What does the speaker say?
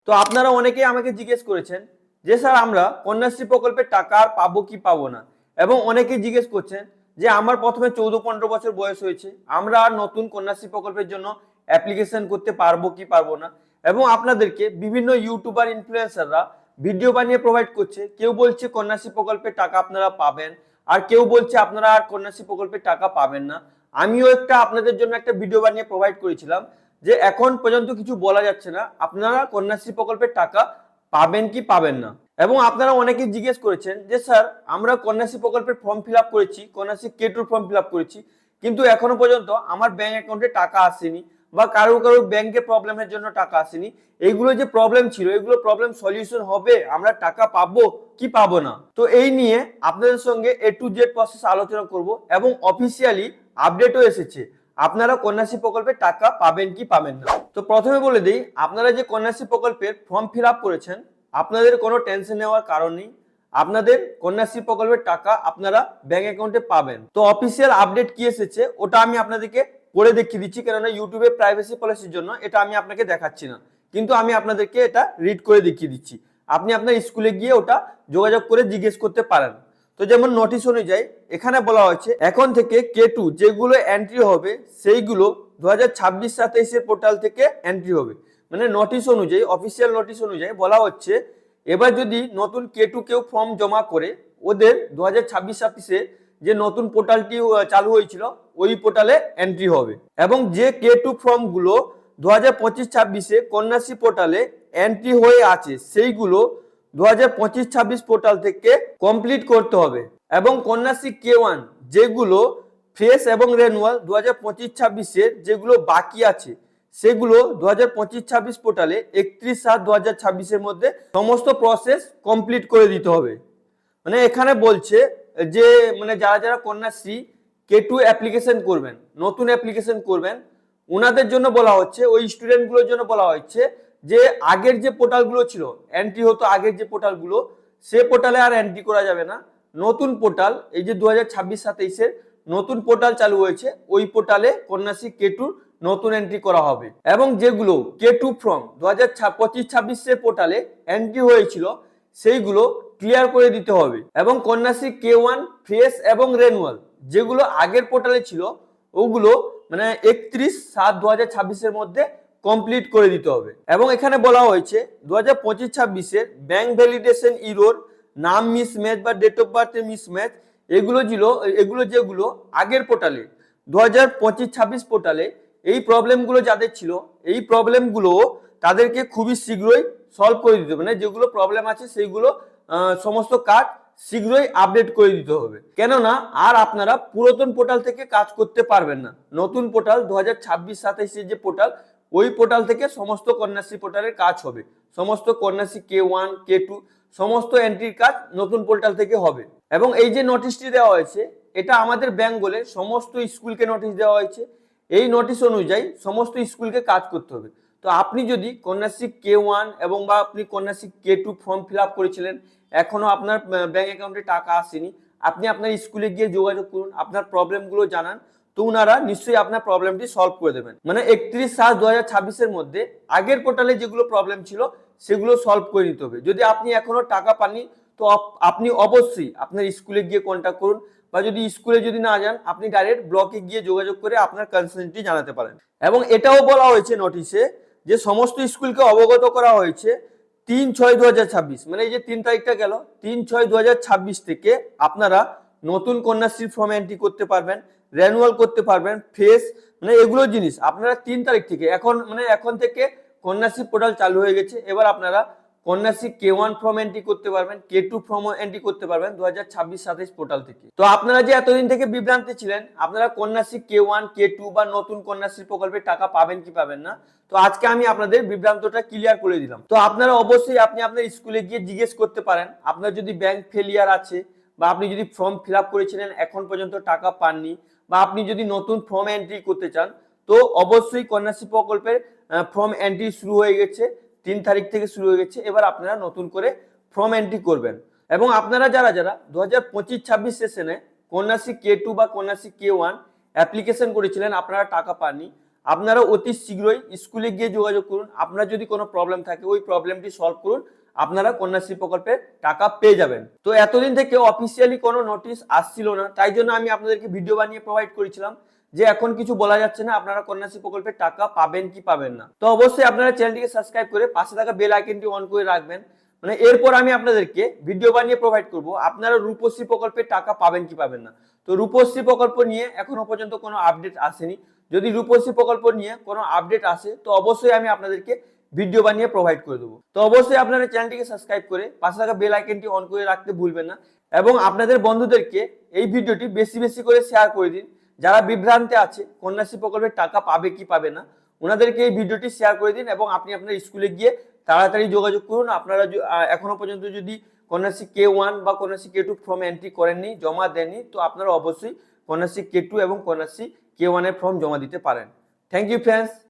তো আপনারা অনেকেই আমাকে জিজ্ঞেস করেছেন যে স্যার আমরা কন্যাশ্রী প্রকল্পের টাকা আর পাবো কি পাবো না, এবং অনেকেই জিজ্ঞেস করছেন যে আমার প্রথমে 14-15 বছর বয়স হয়েছে, আমরা আর নতুন কন্যাশ্রী প্রকল্পের জন্য অ্যাপ্লিকেশন করতে পারবো কি পারবো না। এবং আপনাদেরকে বিভিন্ন ইউটিউবার ইনফ্লুয়েন্সাররা ভিডিও বানিয়ে প্রোভাইড করছে, কেউ বলছে কন্যাশ্রী প্রকল্পের টাকা আপনারা পাবেন, আর কেউ বলছে আপনারা আর কন্যাশ্রী প্রকল্পের টাকা পাবেন না। আমিও আপনাদের জন্য একটা ভিডিও বানিয়ে প্রোভাইড করেছিলাম যে এখন পর্যন্ত কিছু বলা যাচ্ছে না আপনারা কন্যাশ্রী প্রকল্পের টাকা পাবেন কি পাবেন না। এবং আপনারা অনেকেই জিজ্ঞেস করেছেন যে স্যার আমরা কন্যাশ্রী প্রকল্পের ফর্ম ফিল আপ করেছি, Kanyashree K2 form fill up করেছি, কিন্তু এখনো পর্যন্ত আমার ব্যাংক অ্যাকাউন্টে টাকা আসেনি, বা কারো কারো ব্যাংকে প্রবলেমের জন্য টাকা আসেনি। এইগুলো যে প্রবলেম ছিল, এগুলো প্রবলেম সলিউশন হবে, আমরা টাকা পাবো কি পাবো না। তো এই নিয়ে আপনাদের সঙ্গে A to Z প্রসেস আলোচনা করব, এবং অফিসিয়ালি আপডেটও এসেছে আপনারা কন্যাশ্রী প্রকল্পের টাকা পাবেন কি পাবেন না। তো প্রথমে বলে দিই, আপনারা যে কন্যাশ্রী প্রকল্পের ফর্ম ফিল আপ করেছেন আপনাদের কোনো টেনশন নেওয়ার কারণ নেই, আপনাদের কন্যাশ্রী প্রকল্পের টাকা আপনারা ব্যাংক অ্যাকাউন্টে পাবেন। তো অফিসিয়াল আপডেট কি এসেছে ওটা আমি আপনাদেরকে করে দেখিয়ে দিচ্ছি, কেননা ইউটিউবে প্রাইভেসি পলিসির জন্য এটা আমি আপনাকে দেখাচ্ছি না, কিন্তু আমি আপনাদেরকে এটা রিড করে দেখিয়ে দিচ্ছি। আপনি আপনার স্কুলে গিয়ে ওটা যোগাযোগ করে জিজ্ঞেস করতে পারেন। তো যেমন নোটিশ অনুযায়ী এখানে বলা হয়েছে এখন থেকে K2 যেগুলো এন্ট্রি হবে সেইগুলো 2026-27 পোর্টাল থেকে এন্ট্রি হবে। মানে নোটিশ অনুযায়ী, অফিসিয়াল নোটিশ অনুযায়ী বলা হচ্ছে এবার যদি নতুন K2 কেউ ফর্ম জমা করে ওদের 2026-27 যে নতুন পোর্টালটি চালু হয়েছিল ওই পোর্টালে এন্ট্রি হবে। এবং যে K2 ফর্মগুলো 2025-26 কন্যাশ্রী পোর্টালে এন্ট্রি হয়ে আছে সেইগুলো 2025-26 পোর্টাল থেকে কমপ্লিট করতে হবে। এবং কন্যাশ্রী K1 যেগুলো ফ্রেশ এবং রেনুয়াল 2025-26 যেগুলো বাকি আছে সেগুলো 2025-26 পোর্টালে 31/7/2026 মধ্যে সমস্ত প্রসেস কমপ্লিট করে দিতে হবে। মানে এখানে বলছে যে মানে যারা যারা কন্যাশ্রী K2 অ্যাপ্লিকেশন করবেন, নতুন অ্যাপ্লিকেশন করবেন, ওনাদের জন্য বলা হচ্ছে, ওই স্টুডেন্টগুলোর জন্য বলা হচ্ছে যে আগের যে পোর্টালগুলো ছিল এন্ট্রি হতো, আগের যে পোর্টালগুলো সে পোর্টালে আর এন্ট্রি করা যাবে না। নতুন পোর্টাল এই যে 2026-27 নতুন পোর্টাল চালু হয়েছে ওই পোর্টালে কন্যাশ্রী K2 নতুন এন্ট্রি করা হবে। এবং যেগুলো K2 ফর্ম 2025-26 পোর্টালে এন্ট্রি হয়েছিল সেইগুলো ক্লিয়ার করে দিতে হবে। এবং কন্যাশ্রী K1 ফ্রেশ এবং রেনুয়াল যেগুলো আগের পোর্টালে ছিল ওগুলো মানে 31/7/2026 মধ্যে কমপ্লিট করে দিতে হবে। এবং এখানে বলা হয়েছে 2025-26 ব্যাংক ভ্যালিডেশন ইরোর, নাম মিসম্যাচ বা ডেট অফ বার্থের মিসম্যাচ, এগুলো যেগুলো আগের পোর্টালে 2025-26 পোর্টালে এই প্রবলেমগুলো যাদের ছিল এই প্রবলেমগুলো তাদেরকে খুবই শীঘ্রই সলভ করে দিতে হবে। মানে যেগুলো প্রবলেম আছে সেইগুলো সমস্ত কাজ শীঘ্রই আপডেট করে দিতে হবে, কেননা আর আপনারা পুরাতন পোর্টাল থেকে কাজ করতে পারবেন না। নতুন পোর্টাল 2026-27 যে পোর্টাল ওই পোর্টাল থেকে সমস্ত কন্যাশ্রী পোর্টালের কাজ হবে, সমস্ত কন্যাশ্রী K1 K2 সমস্ত এন্ট্রির কাজ নতুন পোর্টাল থেকে হবে। এবং এই যে নোটিশটি দেওয়া হয়েছে এটা আমাদের ব্যাংক বলে সমস্ত স্কুলকে নোটিশ দেওয়া হয়েছে, এই নোটিশ অনুযায়ী সমস্ত স্কুলকে কাজ করতে হবে। তো আপনি যদি কন্যাশ্রী K1 এবং বা আপনি Kanyashree K2 form fill up করেছিলেন এখনো আপনার ব্যাংক অ্যাকাউন্টে টাকা আসেনি, আপনি আপনার স্কুলে গিয়ে যোগাযোগ করুন, আপনার প্রবলেমগুলো জানান, তো ওনারা নিশ্চয়ই আপনার প্রবলেমটি সলভ করে দেবেন। মানে 31/7/2026 মধ্যে আগের পোর্টালে যেগুলো প্রবলেম ছিল সেগুলো সলভ করে নিতে হবে। যদি আপনি এখনো টাকা পাননি তো আপনি অবশ্যই আপনার স্কুলে গিয়ে কন্ট্যাক্ট করুন, বা যদি স্কুলে যদি না যান আপনি ডাইরেক্ট ব্লকে গিয়ে যোগাযোগ করে আপনার কনসার্নটি জানাতে পারেন। এবং এটাও বলা হয়েছে নোটিশে যে সমস্ত স্কুলকে অবগত করা হয়েছে 3/6/2026 মানে এই যে 3 তারিখটা গেল 3/6/2026 থেকে আপনারা নতুন কন্যাশ্রী ফর্ম এন্ট্রি করতে পারবেন, রেনুয়াল করতে পারবেন, ফ্রেশ মানে এগুলো জিনিস আপনারা 3 তারিখ থেকে এখন থেকে কন্যাশ্রী পোর্টাল চালু হয়ে গেছে। এবার আপনারা কন্যাশ্রী K1 ফর্ম এন্ট্রি করতে পারবেন, K2 ফর্ম এন্ট্রি করতে পারবেন 2026-27 পোর্টাল থেকে। তো আপনারা যে এতদিন থেকে বিভ্রান্তি ছিলেন আপনারা কন্যাশ্রী K1 K2 বা নতুন কন্যাশ্রী প্রকল্পের টাকা পাবেন কি পাবেন না, তো আজকে আমি আপনাদের বিভ্রান্তটা ক্লিয়ার করে দিলাম। তো আপনারা অবশ্যই আপনি আপনার স্কুলে গিয়ে জিজ্ঞেস করতে পারেন, আপনার যদি ব্যাংক ফেলিয়ার আছে বা আপনি যদি ফর্ম ফিল আপ করেছিলেন এখন পর্যন্ত টাকা পাননি, বা আপনি যদি নতুন ফর্ম এন্ট্রি করতে চান, তো অবশ্যই কন্যাশ্রী প্রকল্পের ফর্ম এন্ট্রি শুরু হয়ে গেছে, 3 তারিখ থেকে শুরু হয়ে গেছে। এবার আপনারা নতুন করে ফর্ম এন্ট্রি করবেন। এবং আপনারা যারা যারা 2025-26 সেশনে কন্যাশ্রী K2 বা কন্যাশ্রী K1 অ্যাপ্লিকেশন করেছিলেন আপনারা টাকা পাননি, আপনারা অতি শীঘ্রই স্কুলে গিয়ে যোগাযোগ করুন। আপনার যদি কোনো প্রবলেম থাকে ওই প্রবলেমটি সলভ করুন, আপনারা কন্যাশ্রী প্রকল্পের টাকা পেয়ে যাবেন। তো এতদিন থেকে অফিসিয়ালি কোনো নোটিশ আসছিল না, তাই জন্য আমি আপনাদেরকে ভিডিও বানিয়ে প্রোভাইড করেছিলাম যে এখন কিছু বলা যাচ্ছে না আপনারা কন্যাশ্রী প্রকল্পের টাকা পাবেন কি পাবেন না। তো অবশ্যই আপনারা চ্যানেলটিকে সাবস্ক্রাইব করে পাশে থাকা বেল আইকনটি অন করে রাখবেন। মানে এরপর আমি আপনাদেরকে ভিডিও বানিয়ে প্রোভাইড করব আপনারা রূপশ্রী প্রকল্পের টাকা পাবেন কি পাবেন না। তো রূপশ্রী প্রকল্প নিয়ে এখনো পর্যন্ত কোনো আপডেট আসেনি। যদি রূপশ্রী প্রকল্প নিয়ে কোনো আপডেট আসে তো অবশ্যই আমি আপনাদেরকে ভিডিও বানিয়ে প্রোভাইড করে দেবো। তো অবশ্যই আপনারা চ্যানেলটিকে সাবস্ক্রাইব করে পাশে থাকা বেল আইকনটি অন করে রাখতে ভুলবেন না এবং আপনাদের বন্ধুদেরকে এই ভিডিওটি বেশি বেশি করে শেয়ার করে দিন। যারা বিভ্রান্তে আছে কন্যাশ্রী প্রকল্পের টাকা পাবে কি পাবে না, ওনাদেরকে এই ভিডিওটি শেয়ার করে দিন এবং আপনি আপনার স্কুলে গিয়ে তাড়াতাড়ি যোগাযোগ করুন। আপনারা এখনো পর্যন্ত যদি কন্যাশ্রী K1 বা কন্যাশ্রী K2 ফর্ম এন্ট্রি করেননি, জমা দেননি, তো আপনারা অবশ্যই কন্যাশ্রী K2 এবং কন্যাশ্রী K1 এর ফর্ম জমা দিতে পারেন। Thank you friends.